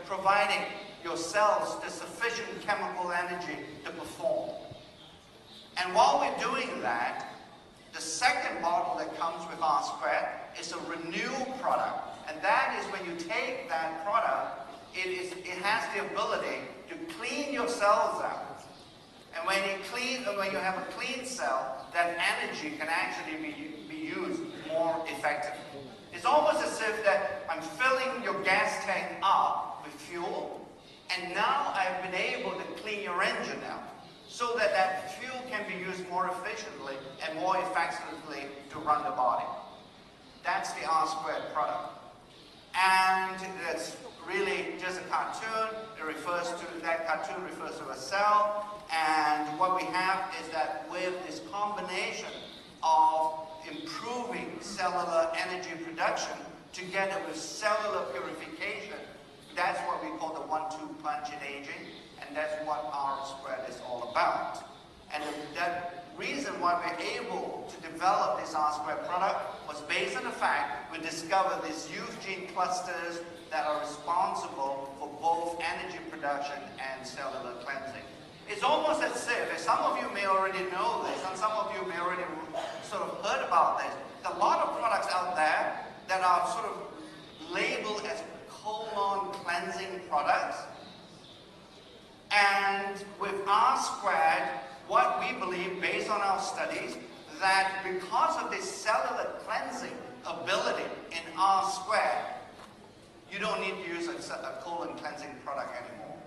providing your cells the sufficient chemical energy to perform. And while we're doing that, the second bottle that comes with R-Squared is a Renew product. And that is when you take that product, it has the ability to clean your cells out. And when you have a clean cell, that energy can actually be used more effectively. It's almost as if that I'm filling your gas tank up with fuel, and now I've been able to clean your engine out, so that that fuel can be used more efficiently and more effectively to run the body. That's the R-Squared product. And that's really just a cartoon. That cartoon refers to a cell. And what we have is that with this combination of improving cellular energy production together with cellular purification, that's what we call the 1-2 punch in aging, and that's what R-Squared is all about. And that reason why we're able to develop this R-Squared product was based on the fact we discovered these youth gene clusters that are responsible for both energy production and cellular cleansing. It's almost as if some of you may already know this, and some of you may already sort of heard about this. There are a lot of products out there that are sort of labeled as colon cleansing products. And with R-Squared, what we believe, based on our studies, that because of this cellular cleansing ability in R-Squared, you don't need to use a colon cleansing product anymore.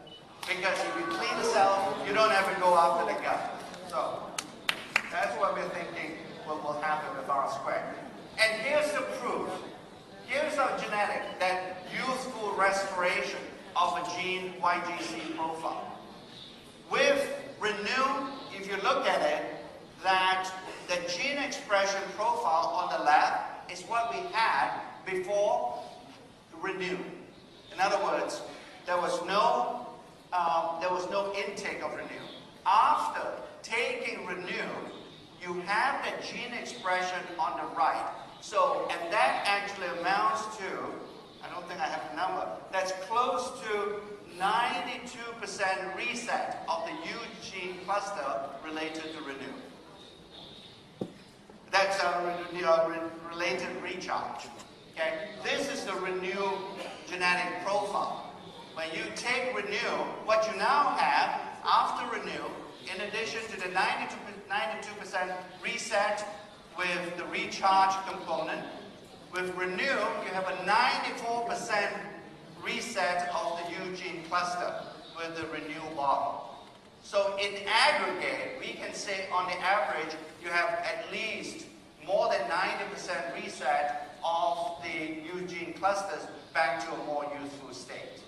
Because if you clean the cell, you don't have to go after the gut. So that's what we're thinking will happen with R-Squared. And here's the proof. Here's our genetic, that youthful restoration of a gene YGC profile. With Renew, if you look at it, that the gene expression profile on the left is what we had before Renew. In other words, there was no intake of Renew. After taking Renew, you have the gene expression on the right. So, and that actually amounts to, I don't think I have the number, that's close to 92% reset of the huge gene cluster related to Renew. That's a related recharge. Okay? This is the Renew genetic profile. When you take Renew, what you now have after Renew, in addition to the 92% reset with the recharge component, with Renew, you have a 94% reset of the huge gene cluster with the Renew bottle. So in aggregate, we can say on the average, you have at least more than 90% reset of the huge gene clusters back to a more youthful state.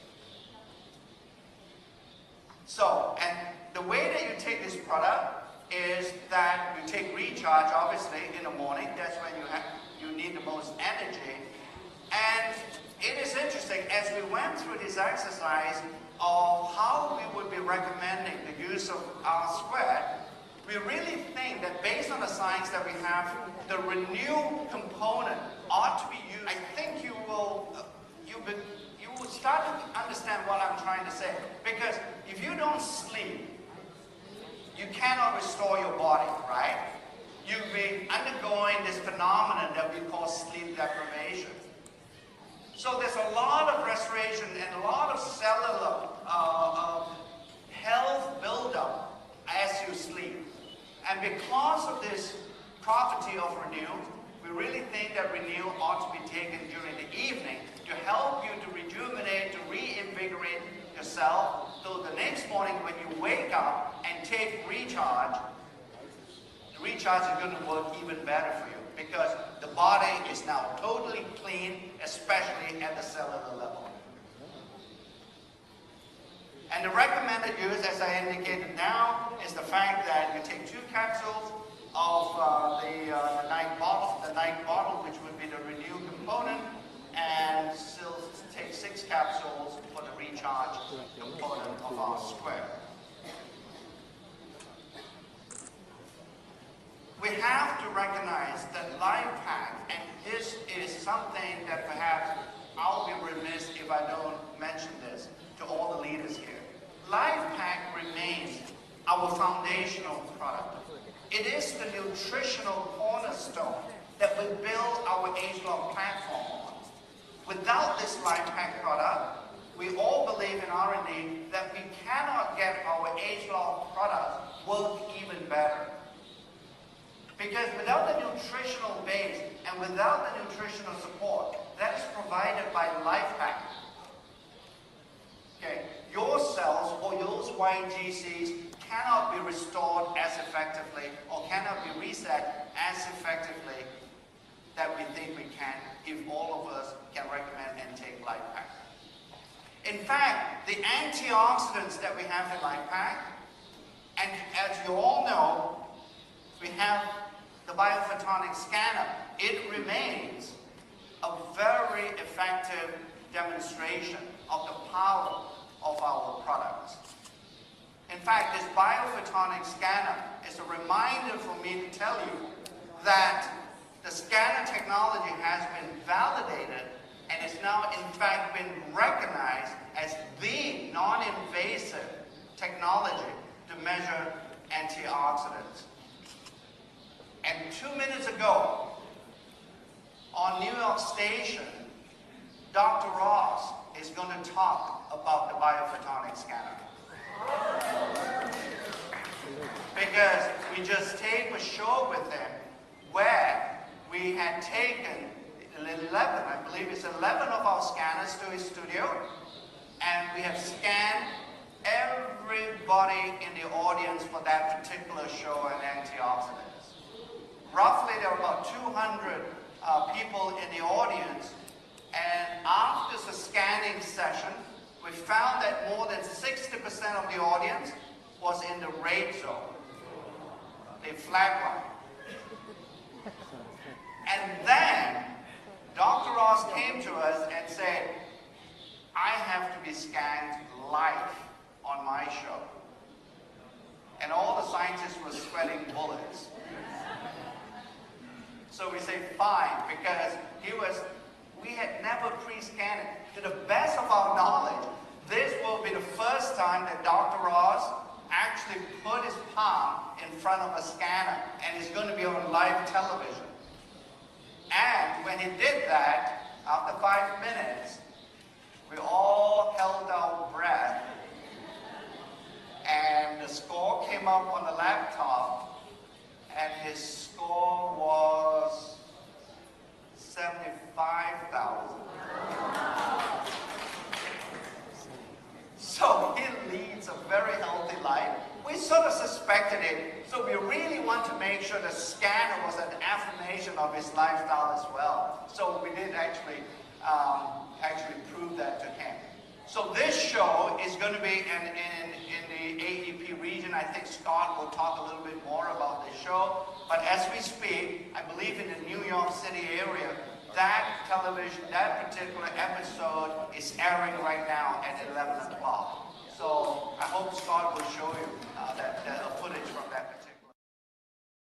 So, and the way that you take this product is that you take recharge, obviously, in the morning. That's when you need the most energy. And it is interesting, as we went through this exercise of how we would be recommending the use of R-Squared, we really think that based on the science that we have, the Renew component ought to be used. I think you will start to understand what I'm trying to say. Because if you don't sleep, you cannot restore your body, right? You'll be undergoing this phenomenon that we call sleep deprivation. So there's a lot of restoration and a lot of cellular health buildup as you sleep. And because of this property of Renew, we really think that Renew ought to be taken during the evening to help you to rejuvenate, to reinvigorate yourself, so the next morning when you wake up and take recharge, the recharge is going to work even better for you because the body is now totally clean, especially at the cellular level. And the recommended use, as I indicated now, is the fact that you take 2 capsules of the night bottle, which would be the Renew component, and still take 6 capsules for the recharge component of R-Squared. We have to recognize that life hack, and this is something that perhaps I'll be remiss if I don't mention this. our foundational product. It is the nutritional cornerstone that we build our AgeLOC platform on. Without this life pack product, we all believe in R&D that we cannot get our AgeLOC product work even better. Because without the nutritional base and without the nutritional support that is provided by life pack, okay, your cells or your YGCs cannot be restored as effectively or cannot be reset as effectively that we think we can if all of us can recommend and take life pack. In fact, the antioxidants that we have in life pack, and as you all know, we have the biophotonic scanner. It remains a very effective demonstration of the power of our products. In fact, this biophotonic scanner is a reminder for me to tell you that the scanner technology has been validated and is now in fact been recognized as the non-invasive technology to measure antioxidants. And 2 minutes ago, on New York Station, Dr. Ross is going to talk about the biophotonic scanner. Because we just taped a show with him where we had taken 11, I believe it's 11 of our scanners to his studio, and we have scanned everybody in the audience for that particular show on antioxidants. Roughly there were about 200 people in the audience, and after the scanning session, we found that more than 60% of the audience was in the red zone. They flatlined. And then Dr. Ross came to us and said, I have to be scanned live on my show. And all the scientists were sweating bullets. So we say fine, because we had never pre-scanned it. To the best of our knowledge, this will be the first time that Dr. Ross actually put his palm in front of a scanner, and it's going to be on live television. And when he did that, after 5 minutes, we all held our breath, and the score came up on the laptop, and his score was 75,000. So he leads a very healthy life. We sort of suspected it, so we really want to make sure the scanner was an affirmation of his lifestyle as well. So we did actually prove that to him. So this show is going to be in the AEP region. I think Scott will talk a little bit more about this show. But as we speak, I believe in the New York City area, that television, that particular episode is airing right now at 11 o'clock. So I hope Scott will show you that footage from that particular